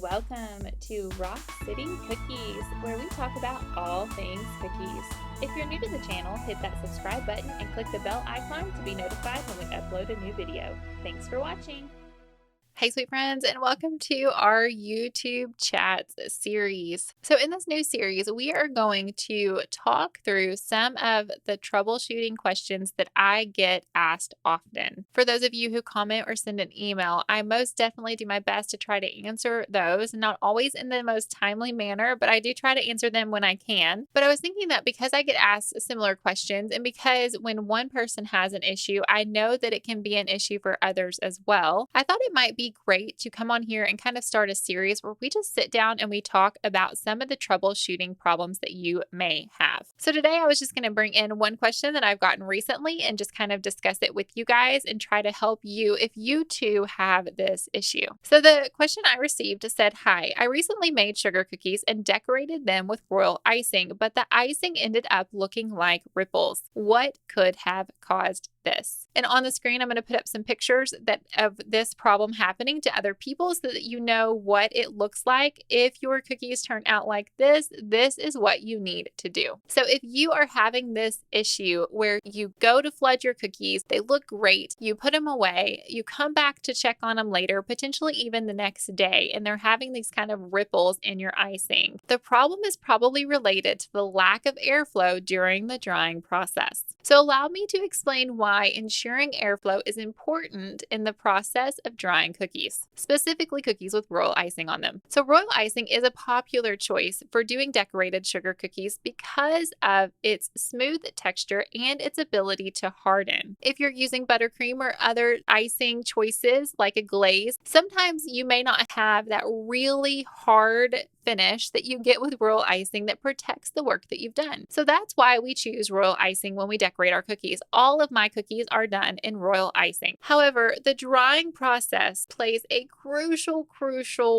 Welcome to Rock City Cookies, where we talk about all things cookies. If you're new to the channel, hit that subscribe button and click the bell icon to be notified when we upload a new video. Thanks for watching. Hey, sweet friends, and welcome to our YouTube Chats series. So in this new series, we are going to talk through some of the troubleshooting questions that I get asked often. For those of you who comment or send an email, I most definitely do my best to try to answer those, not always in the most timely manner, but I do try to answer them when I can. But I was thinking that because I get asked similar questions, and because when one person has an issue, I know that it can be an issue for others as well, I thought it might be great to come on here and kind of start a series where we just sit down and we talk about some of the troubleshooting problems that you may have. So today I was just going to bring in one question that I've gotten recently and just kind of discuss it with you guys and try to help you if you too have this issue. So the question I received said, "Hi, I recently made sugar cookies and decorated them with royal icing, but the icing ended up looking like ripples. What could have caused this?" And on the screen, I'm going to put up some pictures of this problem happening to other people so that you know what it looks like. If your cookies turn out like this is what you need to do. So if you are having this issue where you go to flood your cookies, they look great, you put them away, you come back to check on them later, potentially even the next day, and they're having these kind of ripples in your icing, the problem is probably related to the lack of airflow during the drying process. So allow me to explain why ensuring airflow is important in the process of drying cookies, specifically cookies with royal icing on them. So royal icing is a popular choice for doing decorated sugar cookies because of its smooth texture and its ability to harden. If you're using buttercream or other icing choices like a glaze, sometimes you may not have that really hard finish that you get with royal icing that protects the work that you've done. So that's why we choose royal icing when we decorate our cookies. All of my cookies are done in royal icing. However, the drying process plays a crucial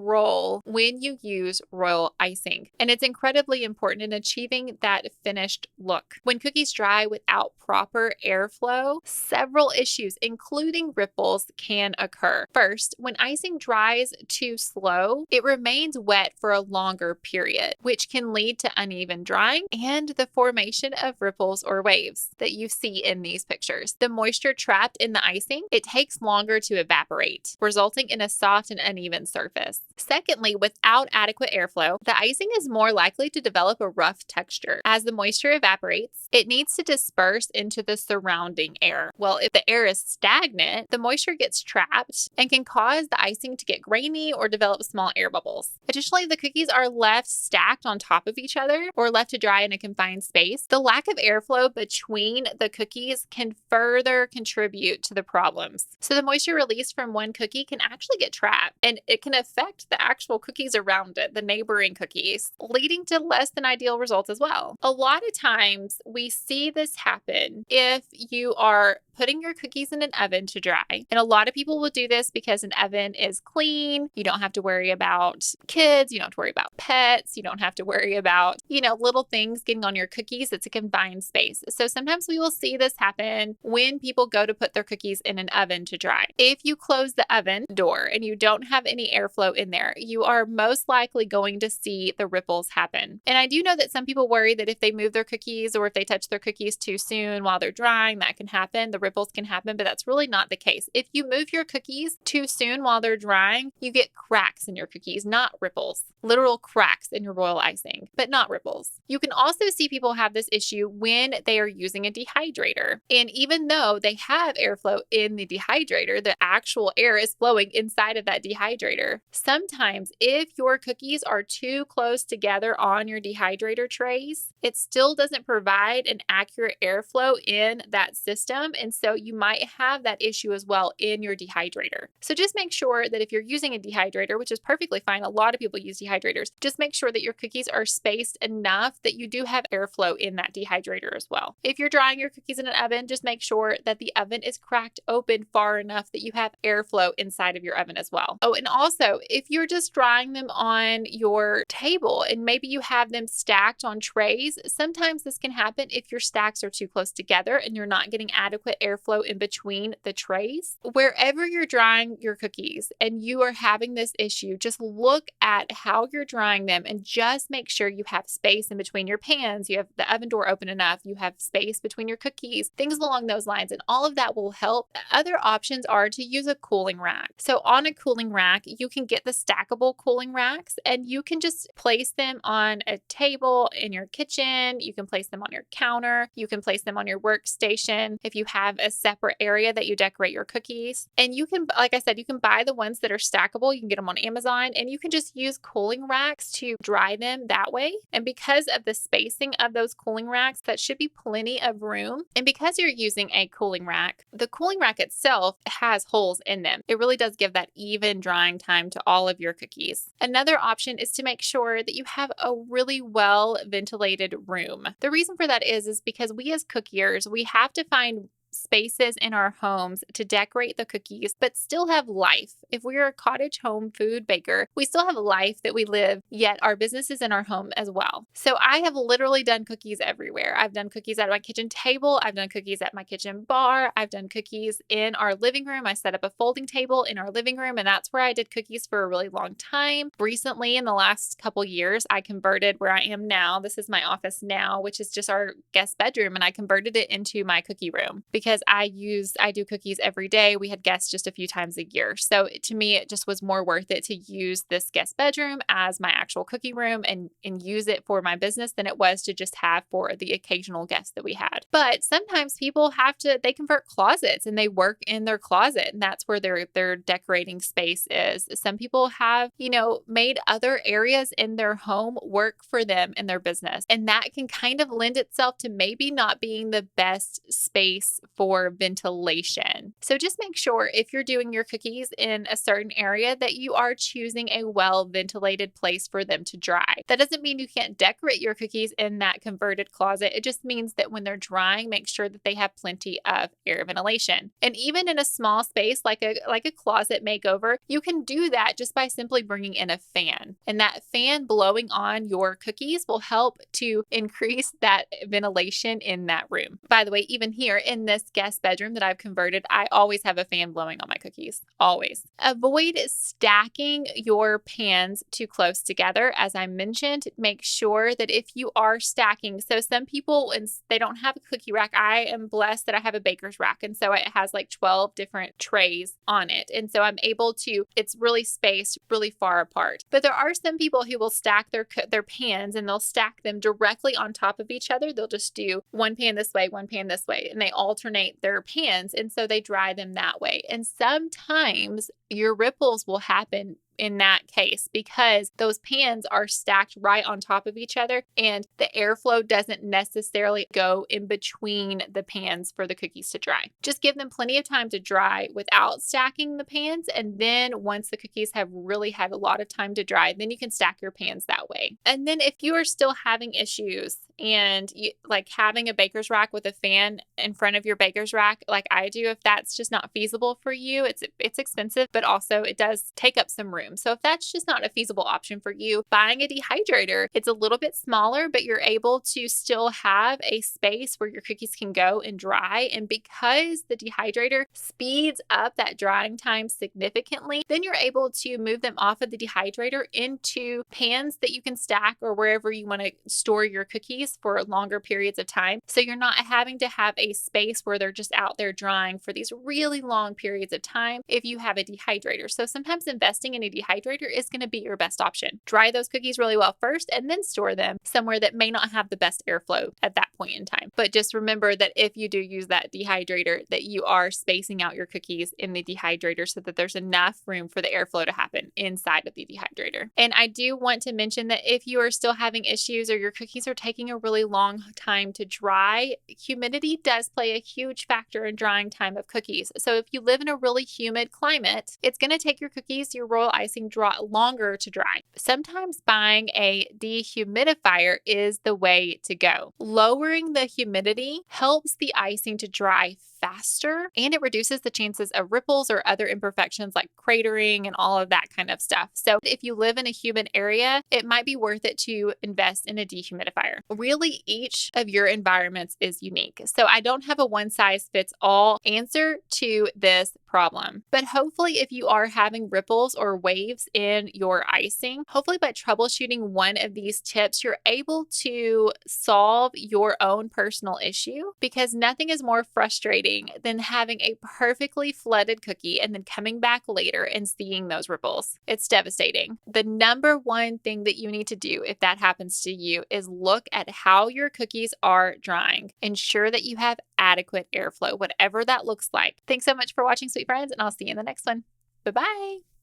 role when you use royal icing, and it's incredibly important in achieving that finished look. When cookies dry without proper airflow, several issues, including ripples, can occur. First, when icing dries too slow, it remains wet for a longer period, which can lead to uneven drying and the formation of ripples or waves that you see in these pictures. The moisture trapped in the icing, it takes longer to evaporate, resulting in a soft and uneven surface. Secondly, without adequate airflow, the icing is more likely to develop a rough texture. As the moisture evaporates, it needs to disperse into the surrounding air. Well, if the air is stagnant, the moisture gets trapped and can cause the icing to get grainy or develop small air bubbles. Additionally, the cookies are left stacked on top of each other or left to dry in a confined space. The lack of airflow between the cookies can further contribute to the problems. So the moisture released from one cookie can actually get trapped, and it can affect the actual cookies around it, the neighboring cookies, leading to less than ideal results as well. A lot of times we see this happen if you are putting your cookies in an oven to dry. And a lot of people will do this because an oven is clean. You don't have to worry about kids. You don't have to worry about pets. You don't have to worry about, little things getting on your cookies. It's a confined space. So sometimes we will see this happen when people go to put their cookies in an oven to dry. If you close the oven door and you don't have any airflow in there, you are most likely going to see the ripples happen. And I do know that some people worry that if they move their cookies or if they touch their cookies too soon while they're drying, that can happen. The ripples can happen, but that's really not the case. If you move your cookies too soon while they're drying, you get cracks in your cookies, not ripples. Literal cracks in your royal icing, but not ripples. You can also see people have this issue when they are using a dehydrator. And even though they have airflow in the dehydrator, the actual air is flowing inside of that dehydrator. Sometimes if your cookies are too close together on your dehydrator trays, it still doesn't provide an accurate airflow in that system. And so you might have that issue as well in your dehydrator. So just make sure that if you're using a dehydrator, which is perfectly fine, a lot of people use dehydrators, just make sure that your cookies are spaced enough that you do have airflow in that dehydrator as well. If you're drying your cookies in an oven, just make sure that the oven is cracked open far enough that you have airflow inside of your oven as well. Oh, and also, if you're just drying them on your table and maybe you have them stacked on trays, sometimes this can happen if your stacks are too close together and you're not getting adequate airflow in between the trays. Wherever you're drying your cookies and you are having this issue, just look at how you're drying them and just make sure you have space in between your pans, you have the oven door open enough, you have space between your cookies, things along those lines, and all of that will help. Other options are to use a cooling rack. So on a cooling rack, you can get the stackable cooling racks and you can just place them on a table in your kitchen. You can place them on your counter. You can place them on your workstation if you have a separate area that you decorate your cookies. And you can, like I said, you can buy the ones that are stackable. You can get them on Amazon and you can just use cooling racks to dry them that way. And because of the spacing of those cooling racks, that should be plenty of room. And because you're using a cooling rack, the cooling rack itself has holes in them. It really does give that even drying time to all of your cookies. Another option is to make sure that you have a really well ventilated room. The reason for that is because we as cookiers, we have to find spaces in our homes to decorate the cookies, but still have life. If we're a cottage home food baker, we still have a life that we live, yet our business is in our home as well. So I have literally done cookies everywhere. I've done cookies at my kitchen table. I've done cookies at my kitchen bar. I've done cookies in our living room. I set up a folding table in our living room, and that's where I did cookies for a really long time. Recently, in the last couple years, I converted where I am now. This is my office now, which is just our guest bedroom, and I converted it into my cookie room because I do cookies every day. We had guests just a few times a year. So to me, it just was more worth it to use this guest bedroom as my actual cookie room and use it for my business than it was to just have for the occasional guests that we had. But sometimes people they convert closets and they work in their closet, and that's where their decorating space is. Some people have, made other areas in their home work for them in their business. And that can kind of lend itself to maybe not being the best space for ventilation. So just make sure if you're doing your cookies in a certain area that you are choosing a well-ventilated place for them to dry. That doesn't mean you can't decorate your cookies in that converted closet. It just means that when they're drying, make sure that they have plenty of air ventilation. And even in a small space like a closet makeover, you can do that just by simply bringing in a fan. And that fan blowing on your cookies will help to increase that ventilation in that room. By the way, even here in this guest bedroom that I've converted, I always have a fan blowing on my cookies. Always. Avoid stacking your pans too close together. As I mentioned, make sure that if you are stacking, so some people, and they don't have a cookie rack. I am blessed that I have a baker's rack. And so it has like 12 different trays on it. And so I'm able to, it's really spaced really far apart. But there are some people who will stack their pans and they'll stack them directly on top of each other. They'll just do one pan this way, one pan this way, and they alternate their pans. And so they dry them that way. And sometimes your ripples will happen in that case because those pans are stacked right on top of each other and the airflow doesn't necessarily go in between the pans for the cookies to dry. Just give them plenty of time to dry without stacking the pans, and then once the cookies have really had a lot of time to dry, then you can stack your pans that way. And then if you are still having issues and like having a baker's rack with a fan in front of your baker's rack like I do, if that's just not feasible for you, it's expensive, but also it does take up some room. So if that's just not a feasible option for you, buying a dehydrator, it's a little bit smaller, but you're able to still have a space where your cookies can go and dry. And because the dehydrator speeds up that drying time significantly, then you're able to move them off of the dehydrator into pans that you can stack or wherever you want to store your cookies for longer periods of time. So you're not having to have a space where they're just out there drying for these really long periods of time if you have a dehydrator. So sometimes investing in a dehydrator is going to be your best option. Dry those cookies really well first and then store them somewhere that may not have the best airflow at that point in time. But just remember that if you do use that dehydrator, that you are spacing out your cookies in the dehydrator so that there's enough room for the airflow to happen inside of the dehydrator. And I do want to mention that if you are still having issues or your cookies are taking a really long time to dry, humidity does play a huge factor in drying time of cookies. So if you live in a really humid climate, it's going to take your cookies, your royal icing, longer to dry. Sometimes buying a dehumidifier is the way to go. Lowering the humidity helps the icing to dry faster, and it reduces the chances of ripples or other imperfections like cratering and all of that kind of stuff. So if you live in a humid area, it might be worth it to invest in a dehumidifier. really each of your environments is unique. So I don't have a one size fits all answer to this problem. But hopefully, if you are having ripples or waves in your icing, hopefully by troubleshooting one of these tips, you're able to solve your own personal issue, because nothing is more frustrating than having a perfectly flooded cookie and then coming back later and seeing those ripples. It's devastating. The number one thing that you need to do if that happens to you is look at how your cookies are drying. Ensure that you have adequate airflow, whatever that looks like. Thanks so much for watching, sweet friends, and I'll see you in the next one. Bye-bye.